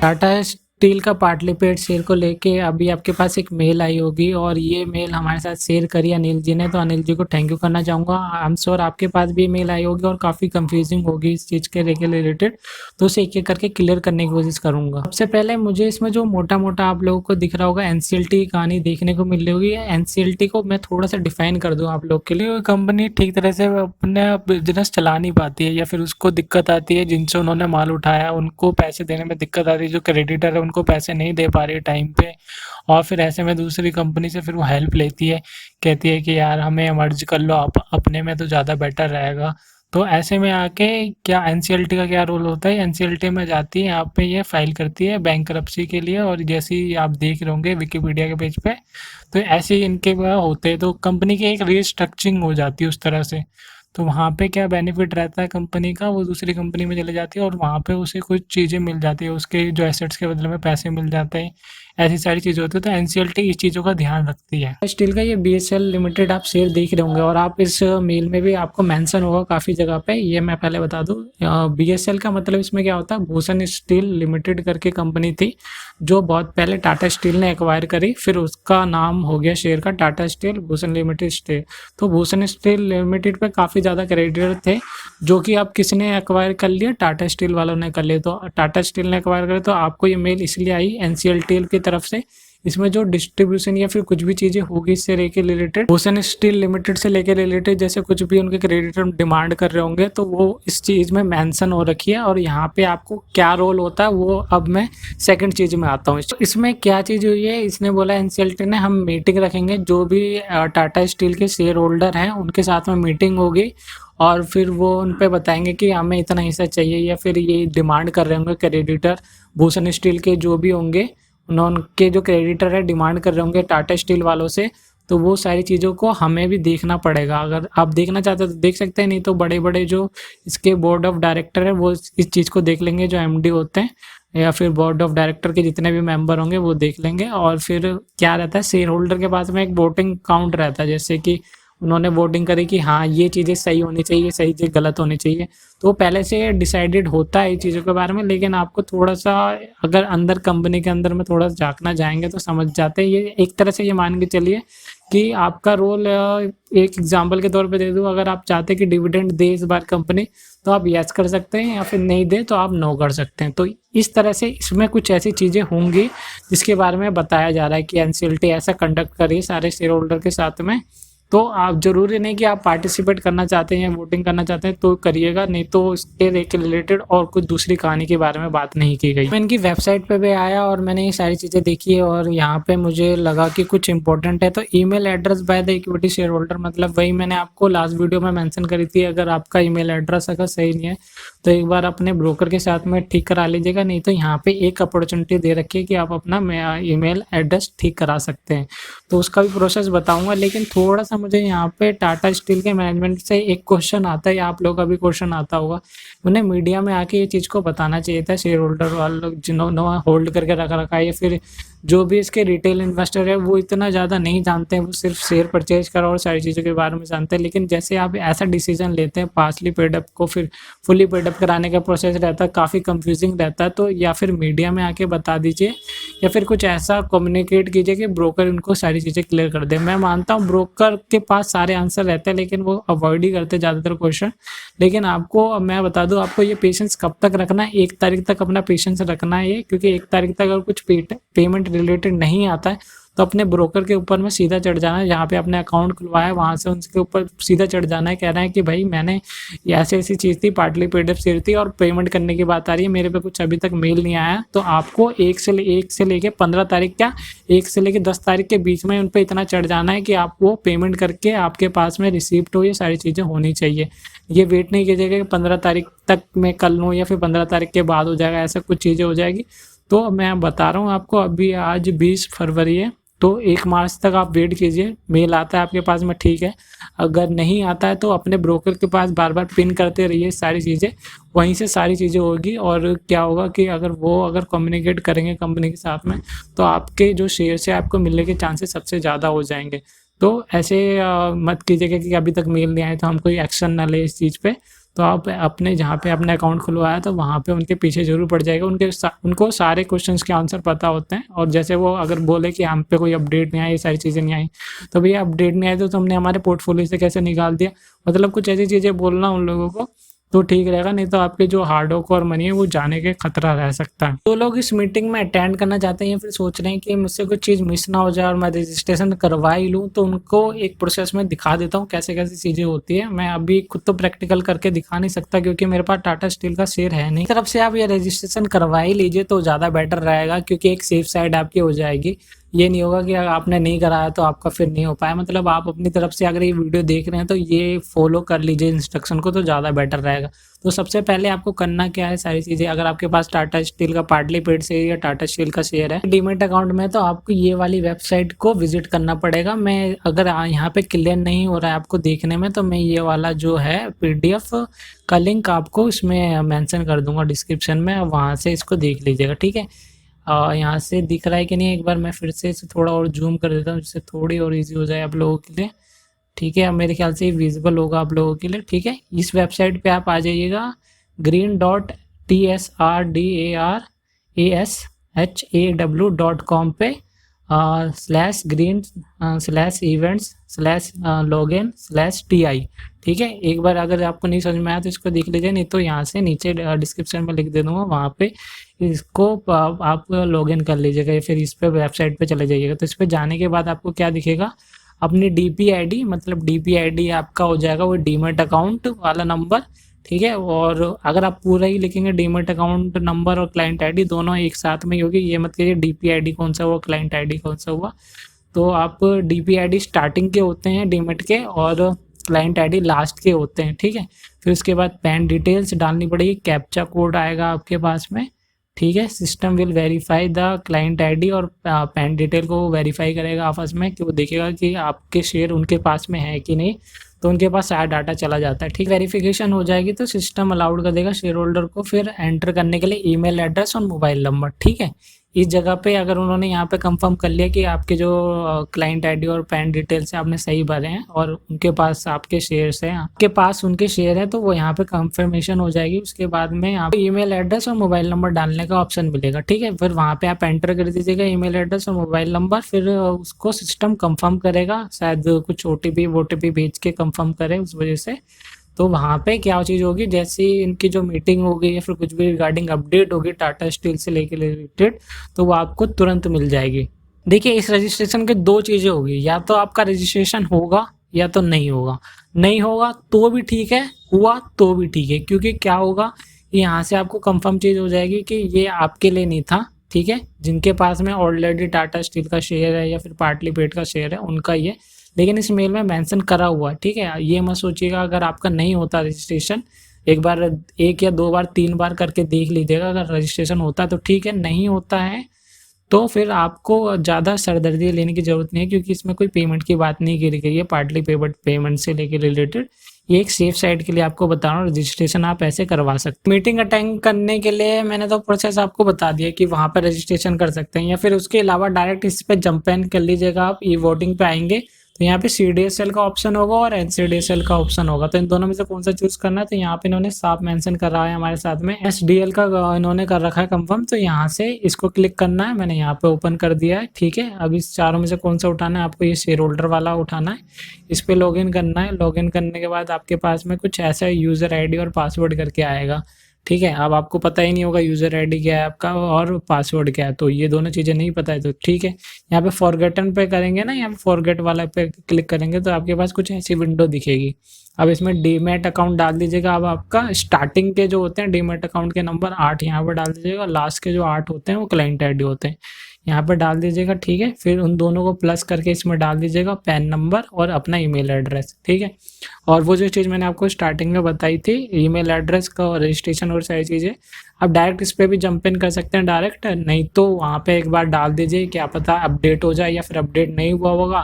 Tata steel का partly paid share को लेके अभी आपके पास एक मेल आई होगी और ये मेल हमारे साथ शेयर करी अनिल जी ने, तो अनिल जी को थैंक यू करना चाहूँगा। आई एम श्योर आपके पास भी मेल आई होगी और काफ़ी कंफ्यूजिंग होगी इस चीज़ के रिलेटेड, तो उसे एक एक करके क्लियर करने की कोशिश करूँगा। सबसे पहले मुझे इसमें जो मोटा मोटा आप लोगों को दिख रहा होगा एनसीएलटी की कहानी देखने को मिल रही होगी। एनसीएलटी को मैं थोड़ा सा डिफाइन कर दूँ आप लोग के लिए। कंपनी ठीक तरह से अपना बिजनेस चला नहीं पाती है या फिर उसको दिक्कत आती है, जिनसे उन्होंने माल उठाया उनको पैसे देने में दिक्कत आती है, जो क्रेडिटर है उनको पैसे नहीं दे पा रही है टाइम पे, और फिर ऐसे में दूसरी कंपनी से फिर वो हेल्प लेती है, कहती है कि यार हमें मर्ज कर लो, आप अपने में तो ज़्यादा बेटर रहेगा। तो ऐसे में आके क्या एनसीएलटी का क्या रोल होता है, एनसीएलटी में जाती है यहाँ पे ये फाइल करती है बैंकरप्सी के लिए, और जैसे ही आप देख रहे होंगे विकिपीडिया के पेज पे, तो ऐसे ही इनके होते हैं, तो कंपनी की एक रीस्ट्रक्चरिंग हो जाती है उस तरह से। तो वहाँ पे क्या बेनिफिट रहता है कंपनी का, वो दूसरी कंपनी में चले जाती है और वहाँ पे उसे कुछ चीज़ें मिल जाती है, उसके जो एसेट्स के बदले में पैसे मिल जाते हैं, ऐसी सारी चीज़ें होती है। तो एनसीएलटी इस चीज़ों का ध्यान रखती है। स्टील का ये बीएसएल लिमिटेड आप शेयर देख रहे होंगे और आप इस मेल में भी आपको मेंशन होगा काफ़ी जगह पे, ये मैं पहले बता दूँ। बीएसएल का मतलब इसमें क्या होता है, भूषण स्टील लिमिटेड करके कंपनी थी जो बहुत पहले टाटा स्टील ने एक्वायर करी, फिर उसका नाम हो गया शेयर का Tata steel Bhushan limited steel. तो भूषण स्टील लिमिटेड पे काफ़ी ज़्यादा क्रेडिटर थे, जो कि अब किसने एक्वायर कर लिया, टाटा स्टील वालों ने कर लिया। तो टाटा स्टील ने एक्वायर कर, तो आपको ये मेल इसलिए आई एनसीएलटी की तरफ से। इसमें जो डिस्ट्रीब्यूशन या फिर कुछ भी चीज़ें होगी इससे लेके रिलेटेड, भूषण स्टील लिमिटेड से लेके रिलेटेड, जैसे कुछ भी उनके क्रेडिटर डिमांड कर रहे होंगे तो वो इस चीज़ में मेंशन हो रखी है। और यहाँ पे आपको क्या रोल होता है वो अब मैं सेकंड चीज़ में आता हूँ। तो इसमें क्या चीज़ हुई है, इसने बोला एनसीएलटी ने हम मीटिंग रखेंगे, जो भी टाटा स्टील के शेयर होल्डर हैं उनके साथ में मीटिंग होगी और फिर वो उन पे बताएंगे कि हमें इतना हिस्सा चाहिए, या फिर ये डिमांड कर रहे होंगे क्रेडिटर भूषण स्टील के जो भी होंगे, उनके जो क्रेडिटर है डिमांड कर रहे होंगे टाटा स्टील वालों से। तो वो सारी चीज़ों को हमें भी देखना पड़ेगा। अगर आप देखना चाहते हैं तो देख सकते हैं, नहीं तो बड़े बड़े जो इसके बोर्ड ऑफ डायरेक्टर है वो इस चीज़ को देख लेंगे, जो एमडी होते हैं या फिर बोर्ड ऑफ डायरेक्टर के जितने भी मेंबर होंगे वो देख लेंगे। और फिर क्या रहता है, शेयर होल्डर के पास में एक वोटिंग काउंट रहता है, जैसे कि उन्होंने वोटिंग करी कि हाँ ये चीज़ें सही होनी चाहिए, सही चीज़ गलत होनी चाहिए, तो पहले से डिसाइडेड होता है ये चीज़ों के बारे में। लेकिन आपको थोड़ा सा अगर अंदर कंपनी के अंदर में थोड़ा झांकना जाएंगे तो समझ जाते हैं। ये एक तरह से ये मान के चलिए कि आपका रोल, एक एग्जांपल के तौर पे दे दूँ, अगर आप चाहते हैं कि डिविडेंड दे इस बार कंपनी, तो आप यस कर सकते हैं, या फिर नहीं दे तो आप नो कर सकते हैं। तो इस तरह से इसमें कुछ ऐसी चीज़ें होंगी जिसके बारे में बताया जा रहा है कि एनसीएलटी ऐसा कंडक्ट करिए सारे शेयर होल्डर के साथ में। तो आप जरूरी नहीं कि आप पार्टिसिपेट करना चाहते हैं या वोटिंग करना चाहते हैं तो करिएगा, नहीं तो इसके रिलेटेड और कुछ दूसरी कहानी के बारे में बात नहीं की गई। मैं इनकी वेबसाइट पे भी आया और मैंने ये सारी चीज़ें देखी है और यहाँ पे मुझे लगा कि कुछ इंपॉर्टेंट है। तो email address by the equity share holder, मतलब वही मैंने आपको लास्ट वीडियो में मेंशन करी थी। अगर आपका ईमेल एड्रेस अगर सही नहीं है तो एक बार अपने ब्रोकर के साथ में ठीक करा लीजिएगा, नहीं तो यहाँ पे एक अपॉर्चुनिटी दे रखी है कि आप अपना ईमेल एड्रेस ठीक करा सकते हैं। तो उसका भी प्रोसेस बताऊंगा। लेकिन थोड़ा सा मुझे यहाँ पे टाटा स्टील के मैनेजमेंट से एक क्वेश्चन आता है, आप लोग का भी क्वेश्चन आता होगा, उन्हें मीडिया में आके ये चीज़ को बताना चाहिए था शेयर होल्डर वाले लोग जिन्होंने होल्ड करके रखा है, या फिर जो भी इसके रिटेल इन्वेस्टर है वो इतना ज़्यादा नहीं जानते हैं, वो सिर्फ शेयर परचेज करा और सारी चीज़ों के बारे में जानते हैं। लेकिन जैसे आप ऐसा डिसीजन लेते हैं पार्शली पेड अप को फिर फुली पेड अप कराने का प्रोसेस रहता है, काफ़ी कंफ्यूजिंग रहता है। तो या फिर मीडिया में आके बता दीजिए या फिर कुछ ऐसा कम्युनिकेट कीजिए कि ब्रोकर उनको सारी चीज़ें क्लियर कर दे। मैं मानता हूँ ब्रोकर के पास सारे आंसर रहते हैं लेकिन वो अवॉइड ही करते हैं ज़्यादातर क्वेश्चन। लेकिन आपको मैं बता दूँ, आपको ये पेशेंस कब तक रखना है, 1 तारीख तक अपना पेशेंस रखना है ये, क्योंकि 1 तारीख तक अगर कुछ पेमेंट रिलेटेड नहीं आता है तो अपने ब्रोकर के ऊपर में सीधा चढ़ जाना है, जहाँ पे आपने अकाउंट खुलवाया है वहाँ से उनके ऊपर सीधा चढ़ जाना है, कहना है कि भाई मैंने ऐसी ऐसी चीज़ थी, पार्टली पेड अप शेयर थी और पेमेंट करने की बात आ रही है, मेरे पे कुछ अभी तक मेल नहीं आया। तो आपको 1 से लेके 15 तारीख, क्या 1 से लेके 10 तारीख के बीच में उन पर इतना चढ़ जाना है कि आप वो पेमेंट करके आपके पास में रिसीप्ट हो, ये सारी चीज़ें होनी चाहिए। ये वेट नहीं कीजिएगा कि 15 तारीख तक मैं कर लूँ या फिर 15 तारीख के बाद हो जाएगा, ऐसा कुछ चीज़ें हो जाएगी। तो मैं बता रहा हूँ आपको, अभी आज 20 फरवरी है तो 1 मार्च तक आप वेट कीजिए। मेल आता है आपके पास में, ठीक है, अगर नहीं आता है तो अपने ब्रोकर के पास बार बार पिन करते रहिए सारी चीज़ें, वहीं से सारी चीज़ें होगी। और क्या होगा कि अगर कम्युनिकेट करेंगे कंपनी के साथ में तो आपके जो शेयर से आपको मिलने के चांसेस सबसे ज़्यादा हो जाएंगे। तो ऐसे मत कीजिएगा कि अभी तक मेल नहीं आए तो हम कोई एक्शन ना ले इस चीज़ पे। तो आप अपने जहाँ पे आपने अकाउंट खुलवाया तो वहाँ पे उनके पीछे ज़रूर पड़ जाएगा। उनको सारे क्वेश्चंस के आंसर पता होते हैं, और जैसे वो अगर बोले कि हम पे कोई अपडेट नहीं आई, ये सारी चीज़ें नहीं आई, तो भैया अपडेट नहीं आई तो तुमने हमारे पोर्टफोलियो से कैसे निकाल दिया, मतलब कुछ ऐसी चीज़ें बोलना उन लोगों को, तो ठीक रहेगा। नहीं तो आपके जो हार्ड वर्क और मनी है वो जाने के खतरा रह सकता है। तो लोग इस मीटिंग में अटेंड करना चाहते हैं या फिर सोच रहे हैं कि मुझसे कुछ चीज़ मिस ना हो जाए और मैं रजिस्ट्रेशन करवा ही लूँ, तो उनको एक प्रोसेस में दिखा देता हूँ कैसे कैसे चीज़ें होती है। मैं अभी खुद तो प्रैक्टिकल करके दिखा नहीं सकता क्योंकि मेरे पास टाटा स्टील का शेयर है नहीं। तरफ से आप ये रजिस्ट्रेशन करवा ही लीजिए तो ज़्यादा बेटर रहेगा, क्योंकि एक सेफ साइड आपकी हो जाएगी। ये नहीं होगा कि अगर आपने नहीं कराया तो आपका फिर नहीं हो पाया। मतलब आप अपनी तरफ से अगर ये वीडियो देख रहे हैं तो ये फॉलो कर लीजिए इंस्ट्रक्शन को, तो ज़्यादा बेटर रहेगा। तो सबसे पहले आपको करना क्या है, सारी चीज़ें, अगर आपके पास टाटा स्टील का पार्टली पेड शेयर या टाटा स्टील का शेयर है डीमेट अकाउंट में, तो आपको ये वाली वेबसाइट को विजिट करना पड़ेगा। मैं अगर यहाँ पे क्लियर नहीं हो रहा है आपको देखने में, तो मैं ये वाला जो है PDF का लिंक आपको इसमें मेंशन कर दूंगा डिस्क्रिप्शन में, वहाँ से इसको देख लीजिएगा, ठीक है। यहाँ से दिख रहा है कि नहीं, एक बार मैं फिर से इसे थोड़ा और जूम कर देता हूँ जिससे थोड़ी और ईजी हो जाए आप लोगों के लिए, ठीक है। अब मेरे ख्याल से विजिबल होगा आप लोगों के लिए, ठीक है। इस वेबसाइट पे आप आ जाइएगा, green.tsrdasaw.com पे /green/events/login/ti, ठीक है। एक बार अगर आपको नहीं समझ में आया तो इसको देख लीजिए, नहीं तो यहाँ से नीचे डिस्क्रिप्शन में लिख दे दूँगा, वहाँ पे इसको आप लॉगिन कर लीजिएगा या फिर इस पे वेबसाइट पे चले जाइएगा। तो इस पे जाने के बाद आपको क्या दिखेगा, अपनी DP ID, मतलब DP ID आपका हो जाएगा वो डीमेट अकाउंट वाला नंबर, ठीक है। और अगर आप पूरा ही लिखेंगे डीमेट अकाउंट नंबर और क्लाइंट ID दोनों एक साथ में ही होगी, ये मत करिए DP ID कौन सा हुआ क्लाइंट ID कौन सा हुआ। तो आप DP ID स्टार्टिंग के होते हैं डीमेट के और क्लाइंट ID लास्ट के होते हैं, ठीक है। फिर उसके बाद पैन डिटेल्स डालनी पड़ेगी, कैप्चा कोड आएगा आपके पास में, ठीक है। System will verify the client ID और पैन डिटेल को वेरीफाई करेगा आपस में, कि वो देखेगा कि आपके शेयर उनके पास में है कि नहीं, तो उनके पास सारा डाटा चला जाता है, ठीक। वेरिफिकेशन हो जाएगी तो सिस्टम अलाउड कर देगा शेयर होल्डर को फिर एंटर करने के लिए ईमेल एड्रेस और मोबाइल नंबर, ठीक है। इस जगह पे अगर उन्होंने यहाँ पे कंफर्म कर लिया कि आपके जो क्लाइंट ID और पैन डिटेल्स है आपने सही भरे हैं और उनके पास आपके शेयर्स हैं, आपके पास उनके शेयर है, तो वो यहाँ पे कंफर्मेशन हो जाएगी। उसके बाद में आपको ईमेल एड्रेस और मोबाइल नंबर डालने का ऑप्शन मिलेगा, ठीक है। फिर वहाँ पे आप एंटर कर दीजिएगा ईमेल एड्रेस और मोबाइल नंबर, फिर उसको सिस्टम कंफर्म करेगा, शायद कुछ OTP भेज के कंफर्म करे उस वजह से। तो वहाँ पे क्या चीज़ होगी, जैसे इनकी जो मीटिंग होगी या फिर कुछ भी रिगार्डिंग अपडेट होगी टाटा स्टील से लेके रिलेटेड, तो वो आपको तुरंत मिल जाएगी। देखिए इस रजिस्ट्रेशन के दो चीज़ें होगी, या तो आपका रजिस्ट्रेशन होगा या तो नहीं होगा। नहीं होगा तो भी ठीक है, हुआ तो भी ठीक है, क्योंकि क्या होगा, यहाँ से आपको कंफर्म चीज़ हो जाएगी कि ये आपके लिए नहीं था, ठीक है। जिनके पास में ऑलरेडी टाटा स्टील का शेयर है या फिर पार्टली पेड का शेयर है उनका ये, लेकिन इस मेल में मेंशन करा हुआ है, ठीक है। ये मत सोचिएगा अगर आपका नहीं होता रजिस्ट्रेशन, एक बार 1 या 2 बार 3 बार करके देख लीजिएगा, अगर रजिस्ट्रेशन होता है तो ठीक है, नहीं होता है तो फिर आपको ज़्यादा सरदर्दी लेने की ज़रूरत नहीं है, क्योंकि इसमें कोई पेमेंट की बात नहीं की गई है पार्टली पेमेंट से लेके रिलेटेड। ये एक सेफ साइड के लिए आपको बता रहा हूँ, रजिस्ट्रेशन आप ऐसे करवा सकते हैं। मीटिंग अटेंड करने के लिए मैंने तो प्रोसेस आपको बता दिया कि वहाँ पर रजिस्ट्रेशन कर सकते हैं, या फिर उसके अलावा डायरेक्ट इस पर जंप इन कर लीजिएगा। आप ई वोटिंग पे आएंगे तो यहाँ पे CDSL का ऑप्शन होगा और NCDSL का ऑप्शन होगा, तो इन दोनों में से कौन सा चूज करना है, तो यहाँ पे इन्होंने साफ मेंशन कर रहा है हमारे साथ में SDL का इन्होंने कर रखा है कंफर्म, तो यहाँ से इसको क्लिक करना है। मैंने यहाँ पे ओपन कर दिया है, ठीक है। अब इस चारों में से कौन सा उठाना है, आपको ये शेयर होल्डर वाला उठाना है, इस पर लॉगिन करना है। लॉगिन करने के बाद आपके पास में कुछ ऐसा यूज़र ID और पासवर्ड करके आएगा, ठीक है। अब आपको पता ही नहीं होगा यूज़र ID क्या है आपका और पासवर्ड क्या है, तो ये दोनों चीज़ें नहीं पता है तो ठीक है। यहाँ पे फॉरगेटन पे करेंगे ना, यहाँ पे फॉरगेट वाला पे क्लिक करेंगे तो आपके पास कुछ ऐसी विंडो दिखेगी। अब इसमें डीमेट अकाउंट डाल दीजिएगा। अब आपका स्टार्टिंग के जो होते हैं डीमेट अकाउंट के नंबर 8 यहाँ पर डाल दीजिएगा, लास्ट के जो 8 होते हैं वो क्लाइंट ID होते हैं, यहाँ पर डाल दीजिएगा, ठीक है। फिर उन दोनों को प्लस करके इसमें डाल दीजिएगा पैन नंबर और अपना ईमेल एड्रेस, ठीक है। और वो जो चीज़ मैंने आपको स्टार्टिंग में बताई थी ईमेल एड्रेस का रजिस्ट्रेशन और सारी चीज़ें, आप डायरेक्ट इस पर भी जंप इन कर सकते हैं डायरेक्ट, नहीं तो वहाँ पे एक बार डाल दीजिए, क्या पता अपडेट हो जाए या फिर अपडेट नहीं हुआ होगा,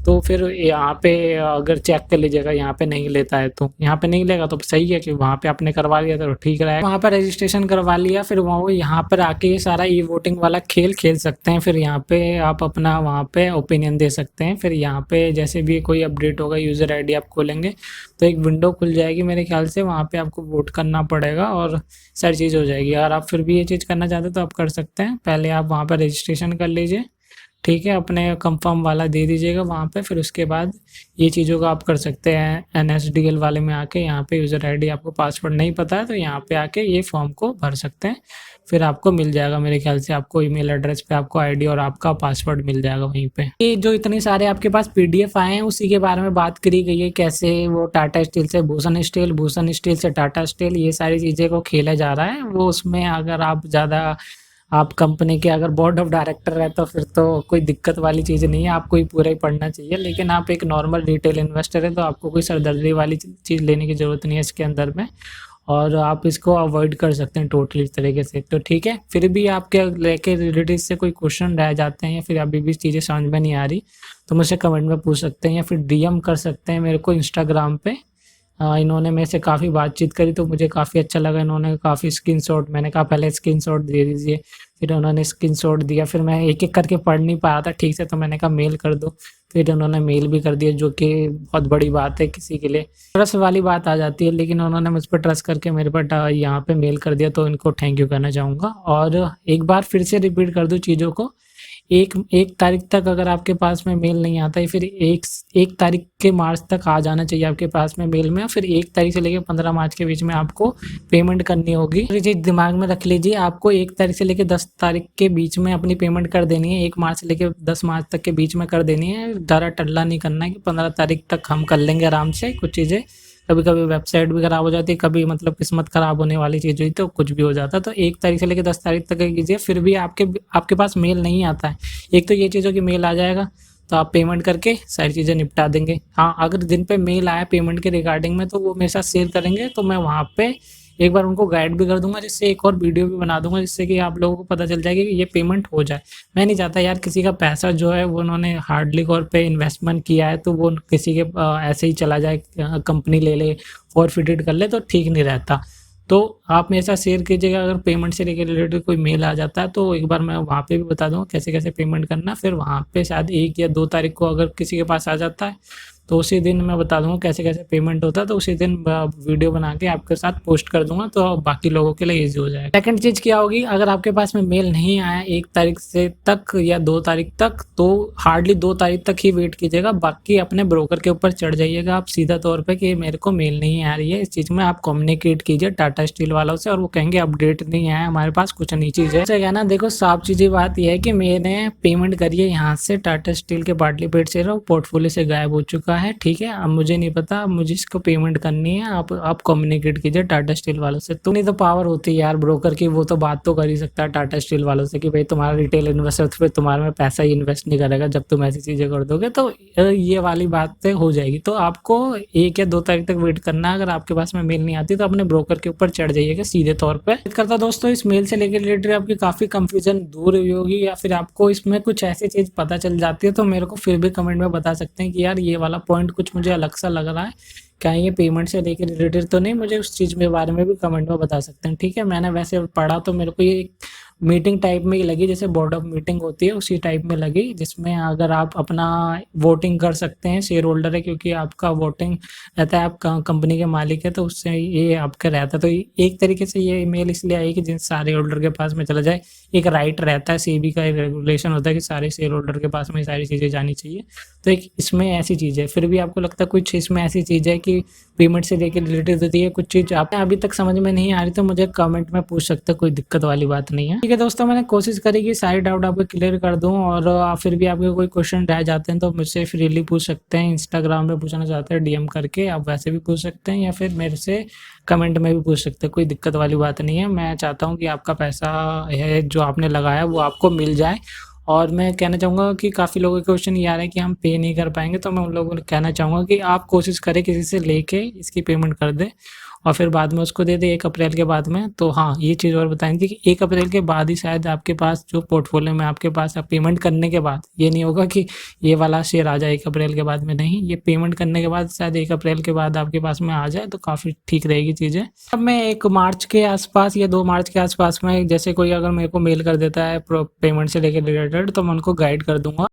तो फिर यहाँ पे अगर चेक कर लीजिएगा यहाँ पे नहीं लेता है, तो यहाँ पे नहीं लेगा तो सही है कि वहाँ पे आपने करवा लिया तो ठीक रहेगा। वहाँ पर रजिस्ट्रेशन करवा लिया, फिर वहाँ यहाँ पर आके ये सारा ई वोटिंग वाला खेल खेल सकते हैं। फिर यहाँ पे आप अपना वहाँ पे ओपिनियन दे सकते हैं। फिर यहाँ पे जैसे भी कोई अपडेट होगा यूज़र ID आप खोलेंगे तो एक विंडो खुल जाएगी मेरे ख्याल से, वहाँ पे आपको वोट करना पड़ेगा और सारी चीज़ हो जाएगी। अगर आप फिर भी ये चीज़ करना चाहते हो तो आप कर सकते हैं। पहले आप वहाँ पर रजिस्ट्रेशन कर लीजिए, ठीक है, अपने कंफर्म वाला दे दीजिएगा वहाँ पे। फिर उसके बाद ये चीज़ों का आप कर सकते हैं NSDL वाले में आके, यहाँ पे यूज़र आईडी आपको पासवर्ड नहीं पता है तो यहाँ पे आके ये फॉर्म को भर सकते हैं। फिर आपको मिल जाएगा मेरे ख्याल से, आपको ईमेल एड्रेस पे आपको आईडी और आपका पासवर्ड मिल जाएगा वहीं पे। ये जो इतने सारे आपके पास PDF आए हैं उसी के बारे में बात करी गई है, कैसे वो टाटा स्टील से भूषण स्टील, भूषण स्टील से टाटा स्टील, ये सारी चीज़ें को खेला जा रहा है। वो उसमें अगर आप ज़्यादा आप कंपनी के अगर बोर्ड ऑफ डायरेक्टर है तो फिर तो कोई दिक्कत वाली चीज़ नहीं है, आपको ही पूरा ही पढ़ना चाहिए। लेकिन आप एक नॉर्मल रिटेल इन्वेस्टर है तो आपको कोई सरदर्दी वाली चीज़ लेने की ज़रूरत नहीं है इसके अंदर में, और आप इसको अवॉइड कर सकते हैं टोटली इस तरीके से। तो ठीक है, फिर भी आपके लेके रिलेटेड से कोई क्वेश्चन रह जाते हैं या फिर अभी भी चीज़ें समझ में नहीं आ रही तो मुझसे कमेंट में पूछ सकते हैं या फिर DM कर सकते हैं मेरे को इंस्टाग्राम पे। इन्होंने मेरे से काफ़ी बातचीत करी तो मुझे काफ़ी अच्छा लगा। इन्होंने काफ़ी स्क्रीनशॉट, मैंने कहा पहले स्क्रीनशॉट दे दीजिए, फिर उन्होंने स्क्रीनशॉट दिया। फिर मैं एक एक करके पढ़ नहीं पा रहा था ठीक से तो मैंने कहा मेल कर दो, फिर उन्होंने मेल भी कर दिया, जो कि बहुत बड़ी बात है किसी के लिए। ट्रस्ट वाली बात आ जाती है, लेकिन उन्होंने मुझ पर ट्रस्ट करके मेरे पर यहाँ पे मेल कर दिया तो इनको थैंक यू कहना चाहूँगा। और एक बार फिर से रिपीट कर दूँ चीज़ों को, एक तारीख तक अगर आपके पास में मेल नहीं आता है, फिर एक तारीख के मार्च तक आ जाना चाहिए आपके पास में मेल में। फिर 1 तारीख से लेकर 15 मार्च के बीच में आपको पेमेंट करनी होगी। ये चीज़ दिमाग में रख लीजिए, आपको 1 तारीख से लेकर 10 तारीख के बीच में अपनी पेमेंट कर देनी है। 1 मार्च से लेकर 10 मार्च तक के बीच में कर देनी है। ज़्यादा टल्ला नहीं करना है कि 15 तारीख तक हम कर लेंगे आराम से। कुछ चीज़ें कभी कभी वेबसाइट भी खराब हो जाती है, कभी मतलब किस्मत खराब होने वाली चीज़ हुई तो कुछ भी हो जाता है। तो 1 तारीख से लेकर 10 तारीख तक कीजिए। फिर भी आपके पास मेल नहीं आता है, एक तो ये चीज़ों की मेल आ जाएगा तो आप पेमेंट करके सारी चीज़ें निपटा देंगे। हाँ, अगर दिन पे मेल आया पेमेंट के रिगार्डिंग में तो वो मेरे साथ शेयर करेंगे तो मैं वहाँ पे एक बार उनको गाइड भी कर दूंगा, जिससे एक और वीडियो भी बना दूंगा जिससे कि आप लोगों को पता चल जाएगा कि ये पेमेंट हो जाए। मैं नहीं चाहता यार किसी का पैसा जो है वो उन्होंने हार्डली कॉर पे इन्वेस्टमेंट किया है तो वो किसी के ऐसे ही चला जाए, कंपनी ले ले फॉरफिटेड कर ले तो ठीक नहीं रहता। तो आप मेरे साथ शेयर कीजिएगा अगर पेमेंट से रिलेटेड कोई मेल आ जाता है तो एक बार मैं वहाँ पे भी बता दूँगा कैसे कैसे पेमेंट करना। फिर वहाँ पे शायद 1 या 2 तारीख को अगर किसी के पास आ जाता है तो उसी दिन मैं बता दूंगा कैसे कैसे पेमेंट होता है, तो उसी दिन वीडियो बना के आपके साथ पोस्ट कर दूंगा तो बाकी लोगों के लिए ईजी हो जाएगा। सेकंड चीज़ क्या होगी, अगर आपके पास में मेल नहीं आया 1 तारीख से तक या 2 तारीख तक तो हार्डली 2 तारीख तक ही वेट कीजिएगा। बाकी अपने ब्रोकर के ऊपर चढ़ जाइएगा आप सीधा तौर पर कि मेरे को मेल नहीं आ रही है। इस चीज़ में आप कम्युनिकेट कीजिए टाटा स्टील वालों से और वो कहेंगे अपडेट नहीं आया हमारे पास, कुछ नहीं चीज़ है। कहना देखो साफ चीज़ी बात यह है कि मैंने पेमेंट करी है यहाँ से टाटा स्टील के पाटलिपुत्र से, पोर्टफोलियो से गायब हो चुका है, ठीक है। अब मुझे नहीं पता, मुझे इसको पेमेंट करनी है, आप कम्युनिकेट कीजिए टाटा स्टील वालों से। तो नहीं तो पावर होती है यार ब्रोकर की, वो तो बात तो कर ही सकता है टाटा स्टील वालों से कि भाई तुम्हारा रिटेल इन्वेस्टर फिर तुम्हारे में पैसा ही इन्वेस्ट नहीं करेगा जब तुम ऐसी चीज़ें कर दोगे, तो ये वाली बात हो जाएगी। तो आपको 1 या 2 तारीख तक वेट करना है। अगर आपके पास में मेल नहीं आती तो अपने ब्रोकर के ऊपर चढ़ जाइएगा सीधे तौर पर। करता दोस्तों इस मेल से लेकर रिलेटेड आपकी काफ़ी कंफ्यूजन दूर हुई होगी या फिर आपको इसमें कुछ ऐसी चीज़ पता चल जाती है तो मेरे को फिर भी कमेंट में बता सकते हैं कि यार ये वाला पॉइंट कुछ मुझे अलग सा लग रहा है, क्या ये पेमेंट से लेकर रिलेटेड तो नहीं, मुझे उस चीज़ के बारे में भी कमेंट में बता सकते हैं, ठीक है। मैंने वैसे पढ़ा तो मेरे को ये मीटिंग टाइप में ही लगी, जैसे बोर्ड ऑफ मीटिंग होती है उसी टाइप में लगी, जिसमें अगर आप अपना वोटिंग कर सकते हैं, शेयर होल्डर है क्योंकि आपका वोटिंग रहता है, आप कंपनी के मालिक है तो उससे ये आपका रहता है। तो एक तरीके से ये ईमेल इसलिए आई कि जिन सारे होल्डर के पास में चला जाए, एक राइट रहता है, सेबी का रेगुलेशन होता है कि सारे शेयर होल्डर के पास में सारी चीज़ें जानी चाहिए। तो एक इसमें ऐसी चीज़ है। फिर भी आपको लगता है कुछ इसमें ऐसी चीज़ है कि पेमेंट से लेकर रिलेटेड होती है, कुछ चीज़ आप अभी तक समझ में नहीं आ रही तो मुझे कमेंट में पूछ सकते हैं, कोई दिक्कत वाली बात नहीं है, ठीक है दोस्तों। मैंने कोशिश करी कि सारे डाउट आपको क्लियर कर दूं और फिर भी आपके कोई क्वेश्चन रह जाते हैं तो मुझसे फ्रीली पूछ सकते हैं। इंस्टाग्राम पे पूछना चाहते हैं DM करके आप वैसे भी पूछ सकते हैं या फिर मेरे से कमेंट में भी पूछ सकते हैं, कोई दिक्कत वाली बात नहीं है। मैं चाहता हूँ कि आपका पैसा है जो आपने लगाया वो आपको मिल जाए। और मैं कहना चाहूँगा कि काफ़ी लोगों के क्वेश्चन ये आ रहा है कि हम पे नहीं कर पाएंगे, तो मैं उन लोगों को कहना चाहूँगा कि आप कोशिश करें किसी से लेके इसकी पेमेंट कर दें और फिर बाद में उसको दे दे 1 अप्रैल के बाद में। तो हाँ, ये चीज़ और बताएंगे कि 1 अप्रैल के बाद ही शायद आपके पास जो पोर्टफोलियो में आपके पास आप पेमेंट करने के बाद, ये नहीं होगा कि ये वाला शेयर आ जाए 1 अप्रैल के बाद में, नहीं, ये पेमेंट करने के बाद शायद 1 अप्रैल के बाद आपके पास में आ जाए तो काफ़ी ठीक रहेगी चीज़ें। अब मैं 1 मार्च के आसपास या 2 मार्च के आसपास में जैसे कोई अगर मेरे को मेल कर देता है पेमेंट से लेकर रिलेटेड तो मैं उनको गाइड कर दूंगा।